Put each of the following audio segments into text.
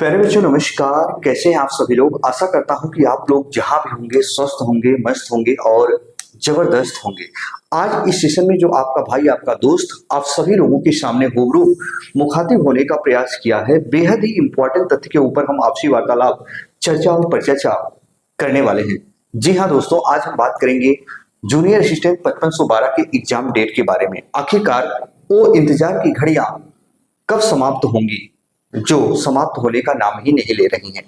प्यारे बच्चों नमस्कार। कैसे हैं आप सभी लोग। आशा करता हूं कि आप लोग जहां भी होंगे स्वस्थ होंगे, मस्त होंगे और जबरदस्त होंगे। आज इस सेशन में जो आपका भाई आपका दोस्त आप सभी लोगों के सामने रूबरू मुखातिब होने का प्रयास किया है, बेहद ही इंपॉर्टेंट तथ्य के ऊपर हम आपसी वार्तालाप चर्चा और परिचर्चा करने वाले हैं। जी हाँ दोस्तों, आज हम बात करेंगे जूनियर असिस्टेंट 5512 के एग्जाम डेट के बारे में। आखिरकार वो इंतजार की घड़ियां कब समाप्त होंगी जो समाप्त होने का नाम ही नहीं ले रही हैं।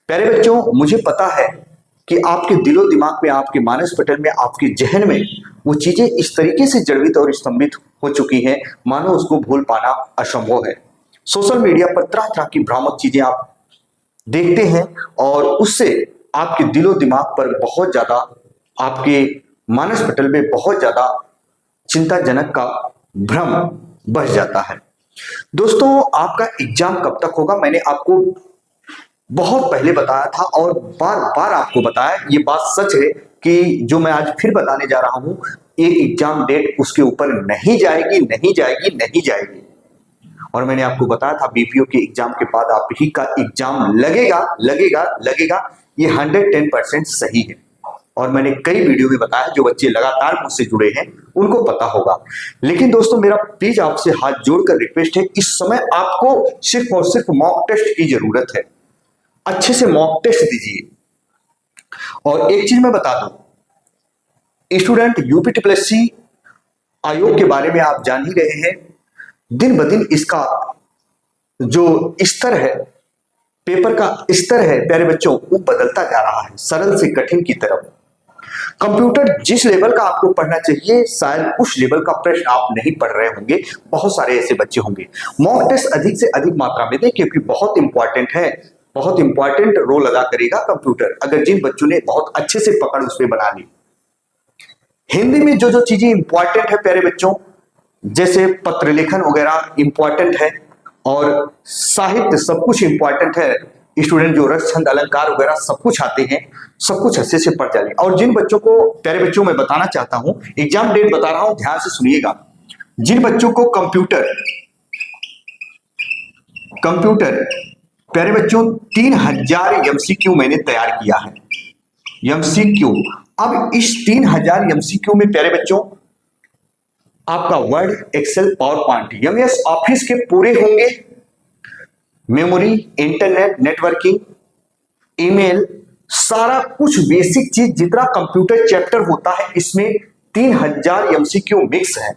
प्यारे बच्चों, मुझे पता है कि आपके दिलो दिमाग में, आपके मानस पटल में, आपके जहन में वो चीजें इस तरीके से जड़वित और स्तंभित हो चुकी हैं मानो उसको भूल पाना असंभव है। सोशल मीडिया पर तरह तरह की भ्रामक चीजें आप देखते हैं और उससे आपके दिलो दिमाग पर बहुत ज्यादा, आपके मानस पटल में बहुत ज्यादा चिंताजनक का भ्रम बस जाता है। दोस्तों, आपका एग्जाम कब तक होगा मैंने आपको बहुत पहले बताया था और बार बार आपको बताया। ये बात सच है कि जो मैं आज फिर बताने जा रहा हूं, ये एग्जाम डेट उसके ऊपर नहीं जाएगी, नहीं जाएगी, नहीं जाएगी। और मैंने आपको बताया था बीपीओ के एग्जाम के बाद आप ही का एग्जाम लगेगा लगेगा लगेगा। ये 110% सही है और मैंने कई वीडियो में बताया। जो बच्चे लगातार मुझसे जुड़े हैं उनको पता होगा। लेकिन दोस्तों, मेरा प्लीज आपसे हाथ जोड़कर रिक्वेस्ट है, इस समय आपको सिर्फ और सिर्फ मॉक टेस्ट की जरूरत है। अच्छे से मॉक टेस्ट दीजिए। और एक चीज मैं बता दूं, स्टूडेंट यूपीटीपीएससी आयोग के बारे में आप जान ही रहे हैं। दिन ब दिन इसका जो स्तर है, पेपर का स्तर है प्यारे बच्चों, वो बदलता जा रहा है सरल से कठिन की तरफ। कंप्यूटर जिस लेवल का आपको पढ़ना चाहिए, शायद उस लेवल का प्रश्न आप नहीं पढ़ रहे होंगे। बहुत सारे ऐसे बच्चे होंगे। मॉक टेस्ट अधिक से अधिक मात्रा में दें क्योंकि बहुत इंपॉर्टेंट है, बहुत इंपॉर्टेंट रोल अदा करेगा कंप्यूटर। अगर जिन बच्चों ने बहुत अच्छे से पकड़ उस पर बना ली। हिंदी में जो जो चीजें इंपॉर्टेंट है प्यारे बच्चों, जैसे पत्र लेखन वगैरह इंपॉर्टेंट है और साहित्य सब कुछ इंपॉर्टेंट है। स्टूडेंट जो रस छंद अलंकार वगैरह सब कुछ आते हैं, सब कुछ अच्छे से पढ़ जाइए। और जिन बच्चों को प्यारे बच्चों मैं बताना चाहता हूं, एग्जाम डेट बता रहा हूं, ध्यान से सुनिएगा। जिन बच्चों को कंप्यूटर प्यारे बच्चों 3000 एमसीक्यू मैंने तैयार किया है। एमसीक्यू, अब इस 3000 एमसीक्यू में प्यारे बच्चों आपका Word, Excel, PowerPoint, MS Office के पूरे होंगे। मेमोरी, इंटरनेट, नेटवर्किंग, ईमेल, सारा कुछ बेसिक चीज जितना कंप्यूटर चैप्टर होता है इसमें 3000 एमसीक्यू मिक्स है।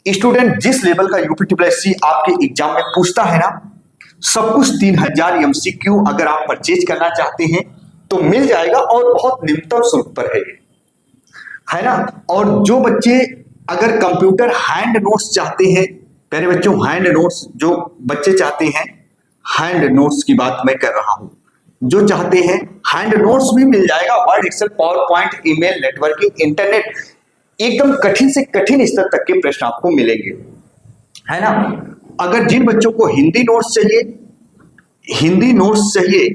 स्टूडेंट जिस लेवल का यूपीटीपीएससी आपके एग्जाम में पूछता है ना, सब कुछ 3000 एमसीक्यू अगर आप परचेज करना चाहते हैं तो मिल जाएगा और बहुत निम्नतम शुल्क पर है ना। और जो बच्चे अगर कंप्यूटर हैंड नोट्स चाहते हैं प्यारे बच्चों, हैंड नोट्स जो बच्चे चाहते हैं, हैंड नोट्स की बात मैं कर रहा हूं, जो चाहते हैं हैंड नोट्स भी मिल जाएगा। Word, Excel, PowerPoint, email, networking, internet, एकदम कठिन से कठिन स्तर तक के प्रश्न आपको मिलेंगे, है ना। अगर जिन बच्चों को हिंदी नोट्स चाहिए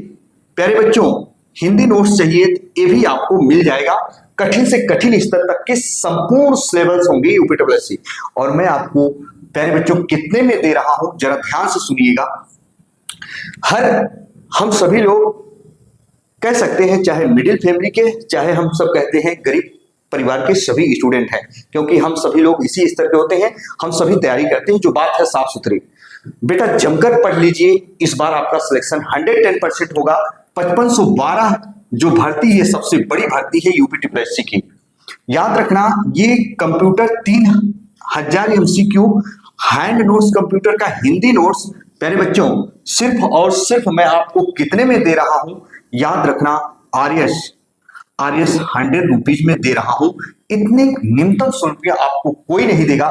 प्यारे बच्चों, हिंदी नोट्स चाहिए, ये भी आपको मिल जाएगा। कठिन से कठिन स्तर तक के संपूर्ण सिलेबस होंगे यूपीटीपीएससी। और मैं आपको प्यारे बच्चों कितने में दे रहा हूं, जरा ध्यान से सुनिएगा। हम सभी लोग कह सकते हैं, चाहे मिडिल फैमिली के, चाहे हम सब कहते हैं गरीब परिवार के सभी स्टूडेंट हैं, क्योंकि हम सभी लोग इसी स्तर के होते हैं। हम सभी तैयारी करते हैं। जो बात है साफ सुथरी, बेटा जमकर पढ़ लीजिए। इस बार आपका सिलेक्शन 110% होगा। 5512 जो भर्ती है सबसे बड़ी भर्ती है यूपीटीपीएससी की। याद रखना, ये computer 3000 MCQ hand notes, computer का हिंदी नोट्स प्यारे बच्चों सिर्फ और सिर्फ मैं आपको कितने में दे रहा हूं, याद रखना, आरएस 100 रुपीज में दे रहा हूं। इतने निम्नतम शुल्क आपको कोई नहीं देगा।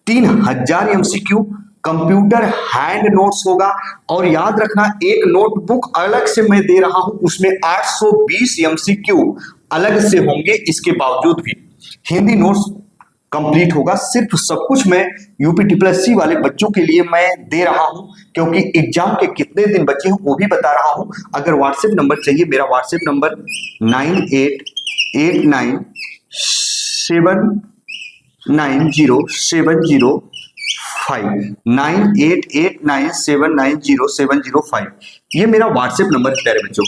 3000 एमसीक्यू कंप्यूटर हैंड नोट्स होगा। और याद रखना, एक नोटबुक अलग से मैं दे रहा हूं, उसमें 820 एमसीक्यू अलग से होंगे। इसके बावजूद भी हिंदी नोट्स कंप्लीट होगा। सिर्फ सब कुछ मैं यूपीटीपीएससी वाले बच्चों के लिए मैं दे रहा हूं, क्योंकि एग्जाम के कितने दिन बचे हैं वो भी बता रहा हूं। अगर व्हाट्सएप नंबर चाहिए, मेरा व्हाट्सएप नंबर 9889790704 9889790705 ये मेरा व्हाट्सएप नंबर है प्यारे बच्चों।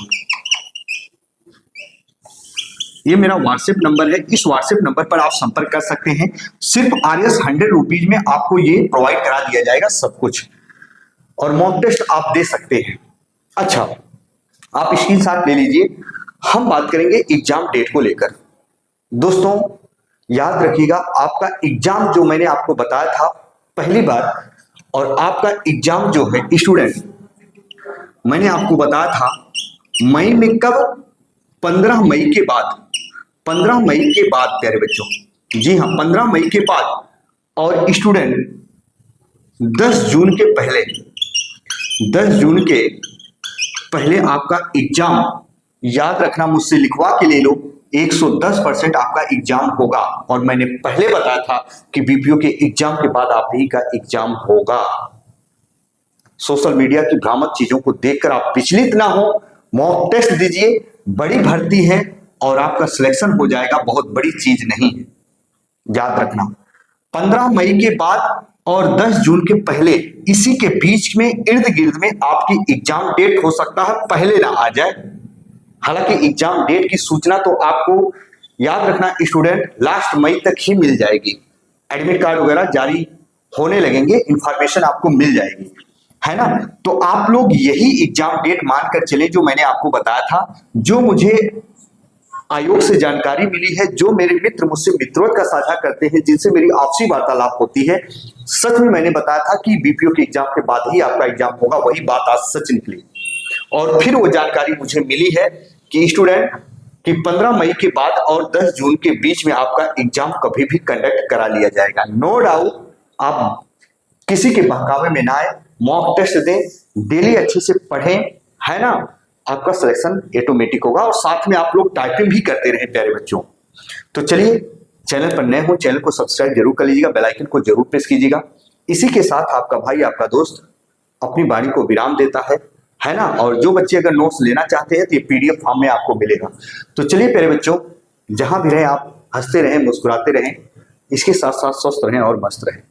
ये मेरा व्हाट्सएप नंबर है। इस व्हाट्सएप नंबर पर आप संपर्क कर सकते हैं। सिर्फ RS 100 रुपीज में आपको ये प्रोवाइड करा दिया जाएगा सब कुछ, और मॉक टेस्ट आप दे सकते हैं। अच्छा, आप स्क्रीनशॉट ले लीजिए। हम बात करेंगे एग्जाम डेट को लेकर। दोस्तों याद रखिएगा, आपका एग्जाम जो मैंने आपको बताया था पहली बार, और आपका एग्जाम जो है स्टूडेंट, मैंने आपको बताया था मई में कब, 15 मई के बाद। 15 मई के बाद प्यारे बच्चों, जी हाँ 15 मई के बाद। और स्टूडेंट 10 जून के पहले, 10 जून के पहले आपका एग्जाम, याद रखना, मुझसे लिखवा के ले लो, 110% आपका एग्जाम होगा। और मैंने पहले बताया था कि बीपीओ के एग्जाम के बाद आप ही का एग्जाम होगा। सोशल मीडिया की भ्रामक चीजों को देखकर आप विचलित ना हो, मॉक टेस्ट दीजिए। बड़ी भर्ती है और आपका सिलेक्शन हो जाएगा, बहुत बड़ी चीज नहीं है, याद रखना। 15 मई के बाद और 10 जून के पहले, इसी के बीच में इर्द गिर्द में आपकी एग्जाम डेट हो सकता है पहले ना आ जाए। हालांकि एग्जाम डेट की सूचना तो आपको, याद रखना स्टूडेंट, लास्ट मई तक ही मिल जाएगी। एडमिट कार्ड वगैरह जारी होने लगेंगे, इंफॉर्मेशन आपको मिल जाएगी, है ना। तो आप लोग यही एग्जाम डेट मानकर चले जो मैंने आपको बताया था, जो मुझे आयोग से जानकारी मिली है, जो मेरे मित्र मुझसे मित्रवत का साझा करते हैं, जिनसे मेरी आपसी वार्तालाप होती है। सच में मैंने बताया था कि बीपीओ के एग्जाम के बाद ही आपका एग्जाम होगा, वही बात आज सच निकली। और फिर वो जानकारी मुझे मिली है कि स्टूडेंट, कि 15 मई के बाद और 10 जून के बीच में आपका एग्जाम कभी भी कंडक्ट करा लिया जाएगा। नो डाउट, आप किसी के बहकावे में ना आए, मॉक टेस्ट दें, डेली अच्छे से पढ़ें, है ना, आपका सिलेक्शन ऑटोमेटिक होगा। और साथ में आप लोग टाइपिंग भी करते रहे प्यारे बच्चों। तो चलिए, चैनल पर नए हो चैनल को सब्सक्राइब जरूर कर लीजिएगा, बेल आइकन को जरूर प्रेस कीजिएगा। इसी के साथ आपका भाई, आपका दोस्त अपनी वाणी को विराम देता है ना। और जो बच्चे अगर नोट्स लेना चाहते हैं तो ये PDF फॉर्म में आपको मिलेगा। तो चलिए प्यारे बच्चों, जहां भी रहें आप हंसते रहें, मुस्कुराते रहें, इसके साथ साथ स्वस्थ रहें और मस्त रहें।